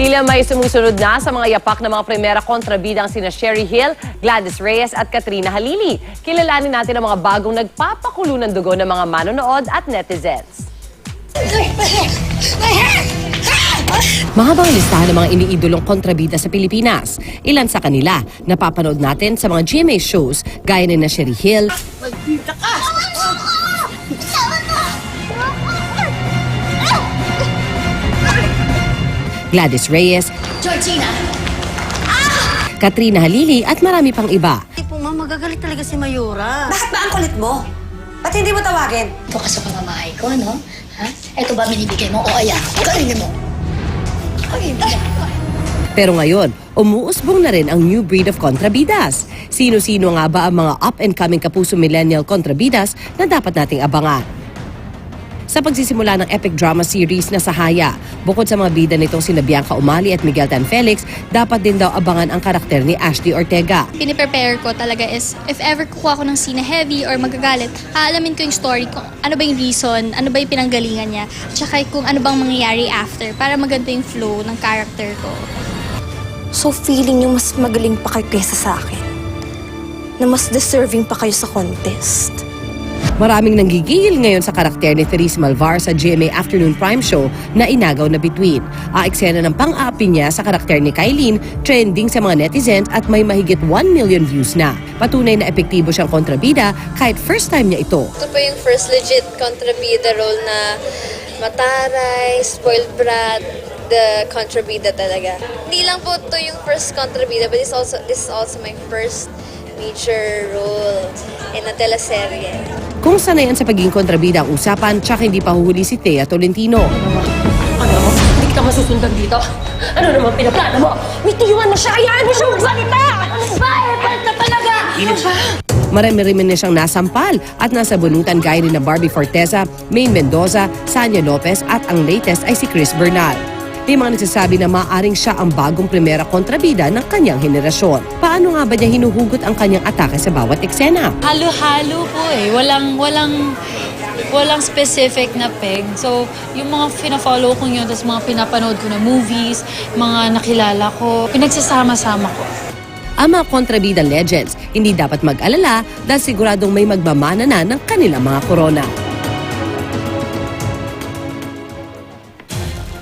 Tila may sumusunod na sa mga yapak ng mga primera kontrabidang sina Sherry Hill, Gladys Reyes at Katrina Halili. Kilalanin natin ang mga bagong nagpapakulo ng dugo ng mga manonood at netizens. Mahabang listahan ng mga iniidolong kontrabida sa Pilipinas. Ilan sa kanila napapanood natin sa mga GMA shows gaya ni na Sherry Hill, Magkita ka! Gladys Reyes, Georgina! Katrina Halili at marami pang iba. Tipo ma, magagalit talaga si Mayura. Bakit ba ang kulit mo? Ba't hindi mo tawagin? Bukas sa pamamahay ko, no? Ha? Ito ba binibigay mo o ayan? Kainin mo! Kainin mo! Pero ngayon, umuusbong na rin ang new breed of kontrabidas. Sino-sino nga ba ang mga up-and-coming kapuso millennial kontrabidas na dapat nating abangan? Sa pagsisimula ng epic drama series na Sahaya, bukod sa mga bida nitong sina Bianca Umali at Miguel Tan Felix, dapat din daw abangan ang karakter ni Ashley Ortega. Piniprepare ko talaga is, if ever kukuha ko ng scene na heavy or magagalit, aalamin ko yung story, kung ano ba yung reason, ano ba yung pinanggalingan niya, at saka kung ano bang mangyayari after para maganda yung flow ng character ko. So feeling niyo mas magaling pa kayo kaysa sa akin? Na mas deserving pa kayo sa contest? Maraming nanggigil ngayon sa karakter ni Therese Malvar sa GMA Afternoon Prime Show na Inagaw na Bituin. Ang eksena ng pang-aapi niya sa karakter ni Kylene, trending sa mga netizens at may mahigit 1 million views na. Patunay na epektibo siyang kontrabida kahit first time niya ito. Ito pa yung first legit kontrabida role na mataray, spoiled brat, the kontrabida talaga. Hindi lang po ito yung first kontrabida, but this is also my first major role in a teleserye. Kung sanayan sa pagiging kontrabida ang usapan, tsaka hindi pa huhuli si Thea Tolentino. Ano mo? Hindi ka masusundan dito. Ano naman pinaplano mo? Mitiyuan mo siya! Hayaan mo siya magsalita! Ano ba? Balik na talaga! Ano ba? Marami-rami na siyang nasampal at nasa bunutan gaya ni na Barbie Forteza, Maine Mendoza, Sanya Lopez at ang latest ay si Chris Bernal. May mga nagsasabi na maaaring siya ang bagong primera kontrabida ng kanyang henerasyon. Paano nga ba niya hinuhugot ang kanyang atake sa bawat eksena? Halo-halo po eh. Walang specific na peg. So, yung mga pina-follow ko yun, tapos mga pinapanood ko na movies, mga nakilala ko, pinagsasama-sama ko. Ang mga kontrabida legends, hindi dapat mag-alala dahil siguradong may magmamana na ng kanilang mga korona.